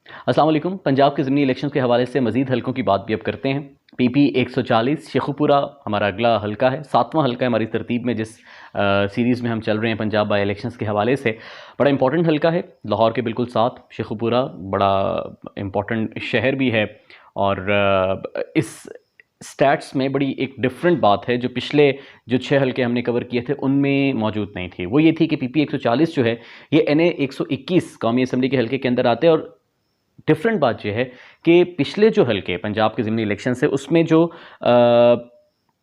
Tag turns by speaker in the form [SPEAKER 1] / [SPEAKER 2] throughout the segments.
[SPEAKER 1] अस्सलाम वालेकुम। पंजाब के ज़मीनी इलेक्शन के हवाले से मज़ीद हलकों की बात भी अब करते हैं। पीपी 140 शेखुपुरा हमारा अगला हलका है, 7वां हलका है हमारी तरतीब में जिस सीरीज़ में हम चल रहे हैं पंजाब बाई इलेक्शंस के हवाले से। बड़ा इंपॉर्टेंट हलका है, लाहौर के बिल्कुल साथ शेखुपुरा बड़ा इंपॉर्टेंट शहर भी है। और इस स्टैट्स में बड़ी एक डिफरेंट बात है जो पिछले जो 6 हलके हमने कवर किए थे उनमें मौजूद नहीं थी। वो ये थी कि पीपी 140 जो है ये NA 121 कौमी असम्बली के हलके के अंदर आते हैं। और डिफरेंट बात यह है कि पिछले जो हलके पंजाब के ज़मीनी इलेक्शन से उसमें जो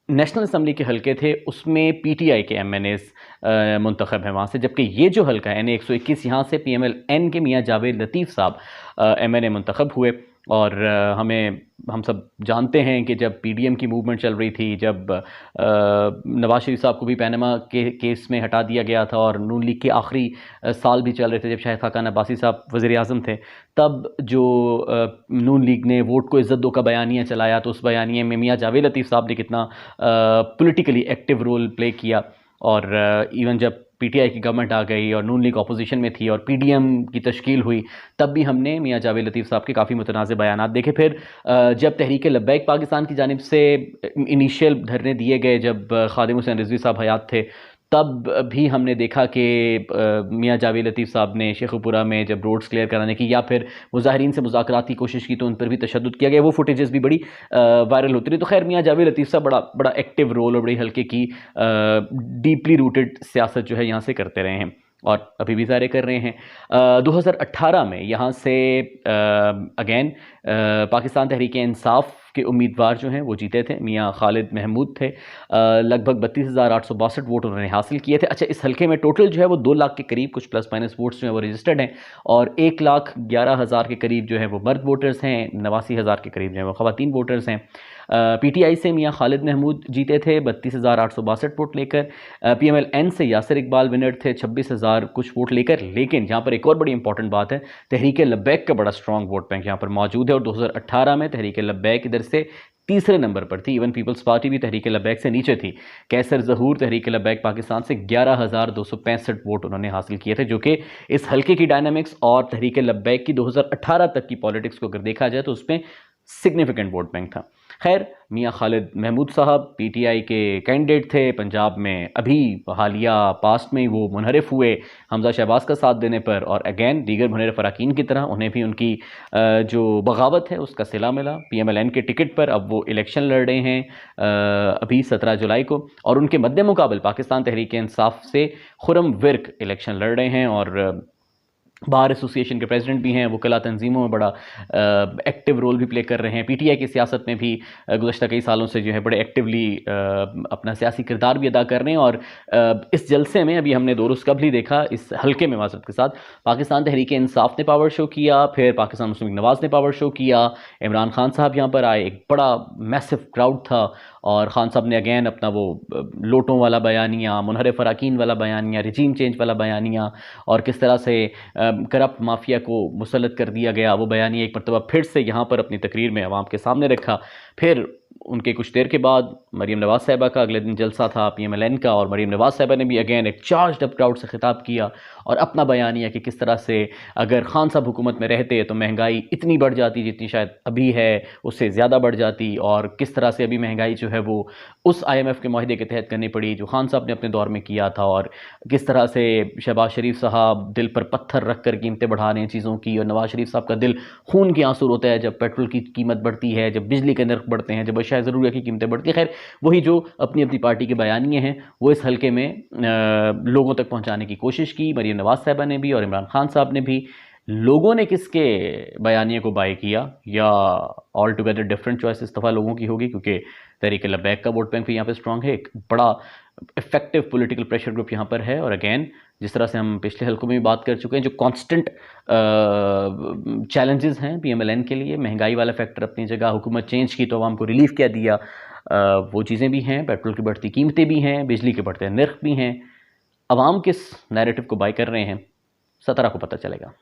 [SPEAKER 1] नेशनल असम्बली के हलके थे उसमें PTI के MNAs मुंतखब हैं वहाँ से, जबकि ये जो हलका है NA 121 यहाँ से PMLN के मियाँ जावेद लतीफ़ साहब MNA मुंतखब हुए। और हम सब जानते हैं कि जब PDM की मूवमेंट चल रही थी, जब नवाज शरीफ साहब को भी पैनमा के केस में हटा दिया गया था और नून लीग के आखिरी साल भी चल रहे थे जब शाहिद खाकान अब्बासी साहब वज़ीर आज़म थे, तब जो नून लीग ने वोट को इज़्ज़त दो का बयानिया चलाया तो उस बयानिए में मियाँ जावेद लतीफ़ साहब ने कितना पॉलिटिकली एक्टिव रोल प्ले किया। और इवन जब PTI की गवर्नमेंट आ गई और नून लीग अपोजिशन में थी और PDM की तश्कील हुई, तब भी हमने मियाँ जावेद लतीफ़ साहब के काफ़ी मुतनाज़ बयानात देखे। फिर जब तहरीक लब्बैक पाकिस्तान की जानिब से इनिशियल धरने दिए गए जब खादिम हुसैन रिजवी साहब हयात थे, तब भी हमने देखा कि मियाँ जावेद लतीफ़ साहब ने शेखुपुरा में जब रोड्स क्लियर कराने की या फिर मुज़ाहिरीन से मुज़ाकरात की कोशिश की तो उन पर भी तशद्दुद किया गया। वो फुटेजेस भी बड़ी वायरल होती रही। तो खैर मियाँ जावेद लतीफ़ साहब बड़ा बड़ा एक्टिव रोल और बड़ी हल्के की डीपली रूटेड सियासत जो है यहाँ से करते रहे हैं और अभी भी ज़ाहिर कर रहे हैं। 2018 में यहाँ से अगेन पाकिस्तान तहरीक इंसाफ के उम्मीदवार जो हैं वो जीते थे, मियाँ खालिद महमूद थे। लगभग 32,862 वोट उन्होंने हासिल किए थे। अच्छा, इस हल्के में टोटल जो है वो 2 लाख के करीब कुछ प्लस माइनस वोट्स जो है वो रजिस्टर्ड हैं और 1,11,000 के करीब जो है वो मर्द वोटर्स हैं, 89,000 के करीब जो है वो ख़वातीन वोटर्स हैं। PTI से मियाँ खालिद महमूद जीते थे 32,862 वोट लेकर। PMLN से यासिर इकबाल विनर थे 26,000 कुछ वोट लेकर। लेकिन यहाँ पर एक और बड़ी इंपॉर्टेंट बात है, तहरीक लब्बैक का बड़ा स्ट्रॉन्ग वोट बैंक यहाँ पर मौजूद है और 2018 में तहरीक लब्बैक इधर से तीसरे नंबर पर थी। इवन पीपल्स पार्टी भी तहरीक लब्बैक से नीचे थी। कैसर ज़हूर तहरीक लब्बैक पाकिस्तान से 11,265 वोट उन्होंने हासिल किए थे, जो कि इस हल्के की डायनामिक्स और तहरीक लब्बैक की 2018 तक की पॉलिटिक्स को अगर देखा जाए तो उसमें सिग्निफिकेंट वोट बैंक था। खैर, मियाँ खालिद महमूद साहब PTI के कैंडिडेट थे पंजाब में। अभी हालिया पास्ट में वो मुनहरिफ हुए हमजा शहबाज का साथ देने पर और अगेन दीगर मुनहरिफ अराकीन की तरह उन्हें भी उनकी जो बगावत है उसका सिला मिला। PMLN के टिकट पर अब वो इलेक्शन लड़ रहे हैं अभी 17 जुलाई को। और उनके मद्दे मुकाबल पाकिस्तान तहरीक इंसाफ से खुरम विर्क इलेक्शन लड़ रहे हैं और बार एसोसिएशन के प्रेसिडेंट भी हैं। वकला तंजीमों में बड़ा एक्टिव रोल भी प्ले कर रहे हैं। PTI की सियासत में भी गुज़श्ता कई सालों से जो है बड़े एक्टिवली अपना सियासी किरदार भी अदा कर रहे हैं। और इस जलसे में अभी हमने दो रोज़ कबल ही देखा, इस हल्के में माज़रत के साथ पाकिस्तान तहरीक इंसाफ ने पावर शो किया, फिर पाकिस्तान मुस्लिम लीग नवाज़ ने पावर शो किया। इमरान खान साहब यहाँ पर आए, एक बड़ा मैसिव क्राउड था और खान साहब ने अगेन अपना वो लोटों वाला बयानिया, मुनहरिफ अराकीन वाला बयानिया, रिजीम चेंज वाला बयानिया और किस तरह से करप्ट माफिया को मुसल्लत कर दिया गया, वो बयानी एक मरतबा फिर से यहाँ पर अपनी तकरीर में आवाम के सामने रखा। फिर उनके कुछ देर के बाद मरीम नवाज़ साहिबा का अगले दिन जलसा था PMLN का और मरीम नवाज़ साहिबा ने भी अगेन एक चार्ज अप क्राउड से खिताब किया और अपना बयानिया कि किस तरह से अगर खान साहब हुकूमत में रहते तो महंगाई इतनी बढ़ जाती जितनी शायद अभी है, उससे ज़्यादा बढ़ जाती। और किस तरह से अभी महंगाई जो है वो उस IMF के माहिदे के तहत करनी पड़ी जो खान साहब ने अपने दौर में किया था। और किस तरह से शहबाज शरीफ साहब दिल पर पत्थर रख कर कीमतें बढ़ा रहे हैं चीज़ों की और नवाज शरीफ साहब का दिल खून के आंसू होता है जब पेट्रोल की कीमत बढ़ती है, जब बिजली के नर्ख बढ़ते हैं, जब अशिया ज़रूरिया की कीमतें बढ़ती है। खैर, वही जो अपनी अपनी पार्टी के बयानिए हैं वो इस हल्के में लोगों तक पहुंचाने की कोशिश की। मरीम नवाज़ साहिबा ने भी और इमरान खान साहब ने भी। लोगों ने किसके बयानिए को बाय किया या ऑल टुगेदर डिफरेंट चॉइस इस दफ़ा लोगों की होगी, क्योंकि तहरीक लब्बैक का वोट बैंक भी यहाँ पे स्ट्रांग है। एक बड़ा इफेक्टिव पॉलिटिकल प्रेशर ग्रुप यहाँ पर है। और अगेन जिस तरह से हम पिछले हल्कों में भी बात कर चुके हैं, जो कांस्टेंट चैलेंजेस हैं PMLN के लिए, महंगाई वाला फैक्टर अपनी जगह, हुकूमत चेंज की तो आवाम को रिलीफ क्या दिया, वो चीज़ें भी हैं, पेट्रोल की बढ़ती कीमतें भी हैं, बिजली के बढ़ते नर्ख भी हैं। अवाम किस नैरेटिव को बाय कर रहे हैं 17 को पता चलेगा।